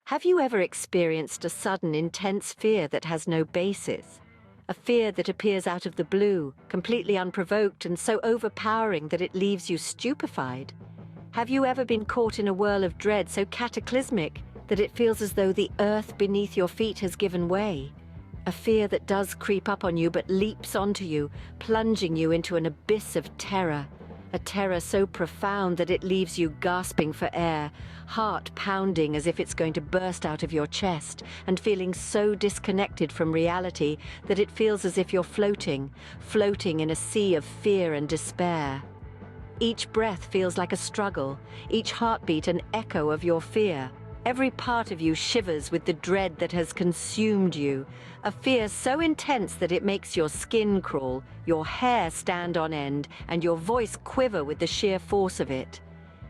Have you ever experienced a sudden, intense fear that has no basis? A fear that appears out of the blue, completely unprovoked and so overpowering that it leaves you stupefied? Have you ever been caught in a whirl of dread so cataclysmic that it feels as though the earth beneath your feet has given way? A fear that does creep up on you but leaps onto you, plunging you into an abyss of terror. A terror so profound that it leaves you gasping for air, heart pounding as if it's going to burst out of your chest, and feeling so disconnected from reality that it feels as if you're floating in a sea of fear and despair. Each breath feels like a struggle, each heartbeat an echo of your fear. Every part of you shivers with the dread that has consumed you, a fear so intense that it makes your skin crawl, your hair stand on end, and your voice quiver with the sheer force of it.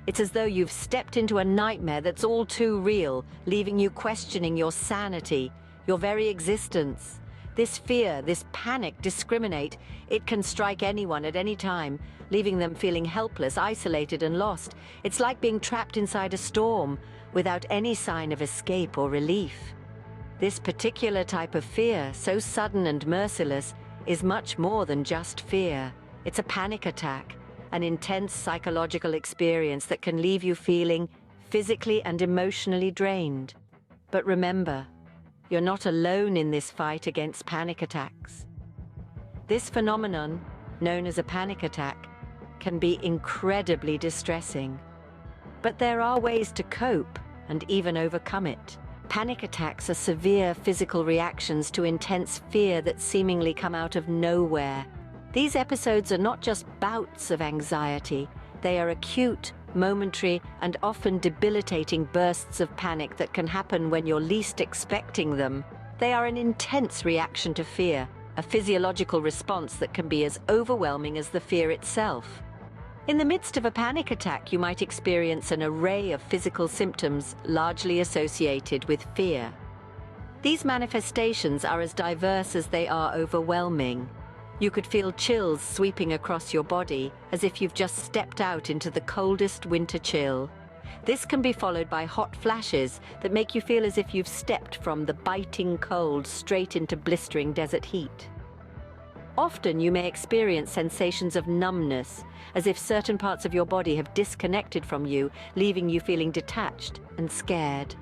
It's as though you've stepped into a nightmare that's all too real, leaving you questioning your sanity, your very existence. This fear, this panic discriminate. It can strike anyone at any time, leaving them feeling helpless, isolated and lost. It's like being trapped inside a storm, without any sign of escape or relief. This particular type of fear, so sudden and merciless, is much more than just fear. It's a panic attack, an intense psychological experience that can leave you feeling physically and emotionally drained. But remember, you're not alone in this fight against panic attacks. This phenomenon, known as a panic attack, can be incredibly distressing. But there are ways to cope and even overcome it. Panic attacks are severe physical reactions to intense fear that seemingly come out of nowhere. These episodes are not just bouts of anxiety, they are acute, momentary, and often debilitating bursts of panic that can happen when you're least expecting them. They are an intense reaction to fear, a physiological response that can be as overwhelming as the fear itself. In the midst of a panic attack, you might experience an array of physical symptoms largely associated with fear. These manifestations are as diverse as they are overwhelming. You could feel chills sweeping across your body, as if you've just stepped out into the coldest winter chill. This can be followed by hot flashes that make you feel as if you've stepped from the biting cold straight into blistering desert heat. Often you may experience sensations of numbness, as if certain parts of your body have disconnected from you, leaving you feeling detached and scared.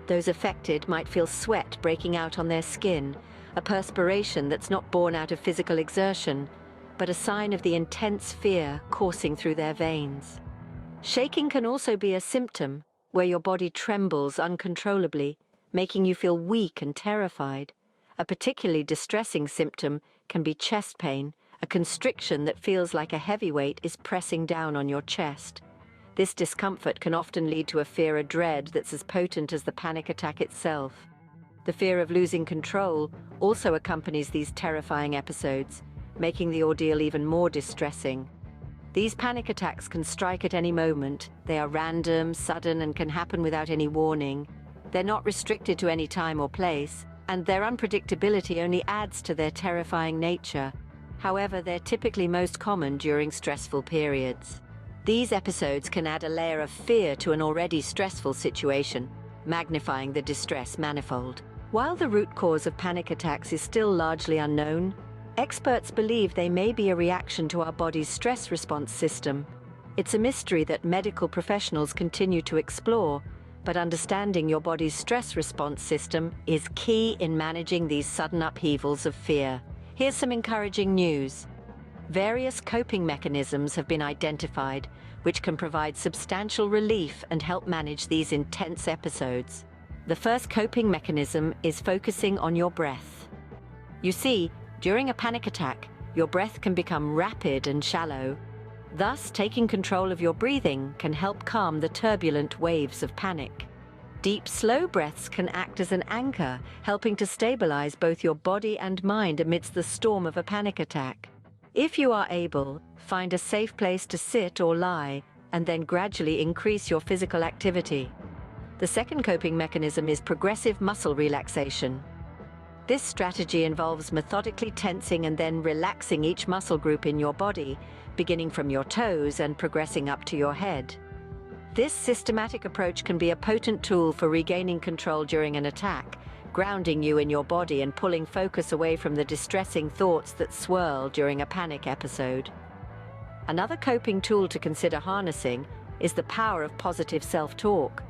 Those affected might feel sweat breaking out on their skin, a perspiration that's not born out of physical exertion, but a sign of the intense fear coursing through their veins. Shaking can also be a symptom, where your body trembles uncontrollably, making you feel weak and terrified. A particularly distressing symptom can be chest pain, a constriction that feels like a heavy weight is pressing down on your chest. This discomfort can often lead to a fear or dread that's as potent as the panic attack itself. The fear of losing control also accompanies these terrifying episodes, making the ordeal even more distressing. These panic attacks can strike at any moment. They are random, sudden, and can happen without any warning. They're not restricted to any time or place, and their unpredictability only adds to their terrifying nature. However, they're typically most common during stressful periods. These episodes can add a layer of fear to an already stressful situation, magnifying the distress manifold. While the root cause of panic attacks is still largely unknown, experts believe they may be a reaction to our body's stress response system. It's a mystery that medical professionals continue to explore, but understanding your body's stress response system is key in managing these sudden upheavals of fear. Here's some encouraging news. Various coping mechanisms have been identified, which can provide substantial relief and help manage these intense episodes. The first coping mechanism is focusing on your breath. You see, during a panic attack, your breath can become rapid and shallow. Thus, taking control of your breathing can help calm the turbulent waves of panic. Deep, slow breaths can act as an anchor, helping to stabilize both your body and mind amidst the storm of a panic attack. If you are able, find a safe place to sit or lie, and then gradually increase your physical activity. The second coping mechanism is progressive muscle relaxation. This strategy involves methodically tensing and then relaxing each muscle group in your body, beginning from your toes and progressing up to your head. This systematic approach can be a potent tool for regaining control during an attack, grounding you in your body and pulling focus away from the distressing thoughts that swirl during a panic episode. Another coping tool to consider harnessing is the power of positive self-talk.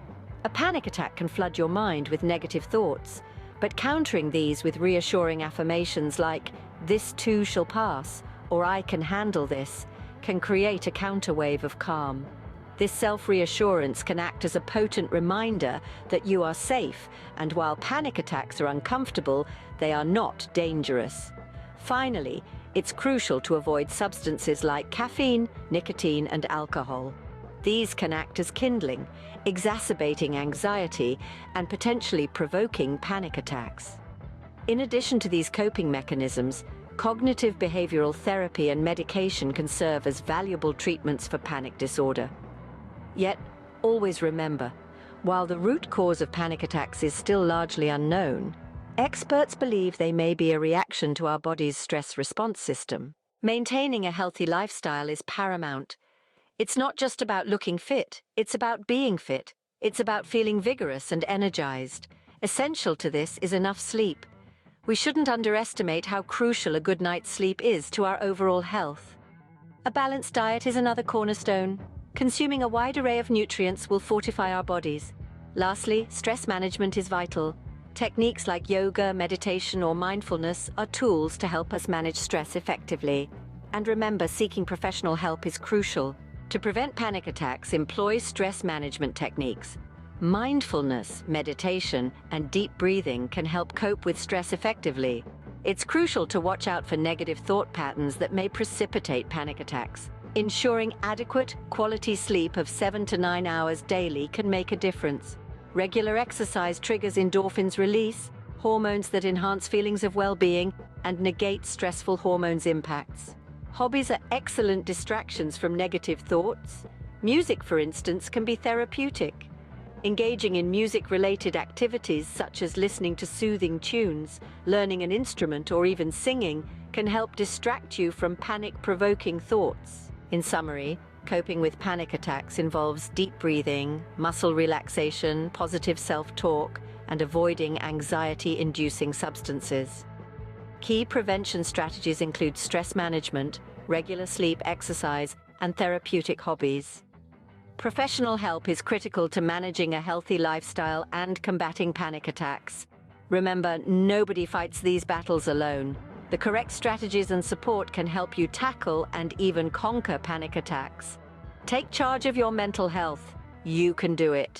A panic attack can flood your mind with negative thoughts, but countering these with reassuring affirmations like, "This too shall pass," or "I can handle this," can create a counterwave of calm. This self-reassurance can act as a potent reminder that you are safe, and while panic attacks are uncomfortable, they are not dangerous. Finally, it's crucial to avoid substances like caffeine, nicotine, and alcohol. These can act as kindling, exacerbating anxiety and potentially provoking panic attacks. In addition to these coping mechanisms, cognitive behavioral therapy and medication can serve as valuable treatments for panic disorder. Yet, always remember, while the root cause of panic attacks is still largely unknown, experts believe they may be a reaction to our body's stress response system. Maintaining a healthy lifestyle is paramount. It's not just about looking fit, it's about being fit. It's about feeling vigorous and energized. Essential to this is enough sleep. We shouldn't underestimate how crucial a good night's sleep is to our overall health. A balanced diet is another cornerstone. Consuming a wide array of nutrients will fortify our bodies. Lastly, stress management is vital. Techniques like yoga, meditation, or mindfulness are tools to help us manage stress effectively. And remember, seeking professional help is crucial. To prevent panic attacks, employ stress management techniques. Mindfulness, meditation, and deep breathing can help cope with stress effectively. It's crucial to watch out for negative thought patterns that may precipitate panic attacks. Ensuring adequate, quality sleep of 7 to 9 hours daily can make a difference. Regular exercise triggers endorphins release, hormones that enhance feelings of well-being and negate stressful hormones' impacts. Hobbies are excellent distractions from negative thoughts. Music, for instance, can be therapeutic. Engaging in music-related activities such as listening to soothing tunes, learning an instrument, or even singing can help distract you from panic-provoking thoughts. In summary, coping with panic attacks involves deep breathing, muscle relaxation, positive self-talk, and avoiding anxiety-inducing substances. Key prevention strategies include stress management, regular sleep, exercise, and therapeutic hobbies. Professional help is critical to managing a healthy lifestyle and combating panic attacks. Remember, nobody fights these battles alone. The correct strategies and support can help you tackle and even conquer panic attacks. Take charge of your mental health. You can do it.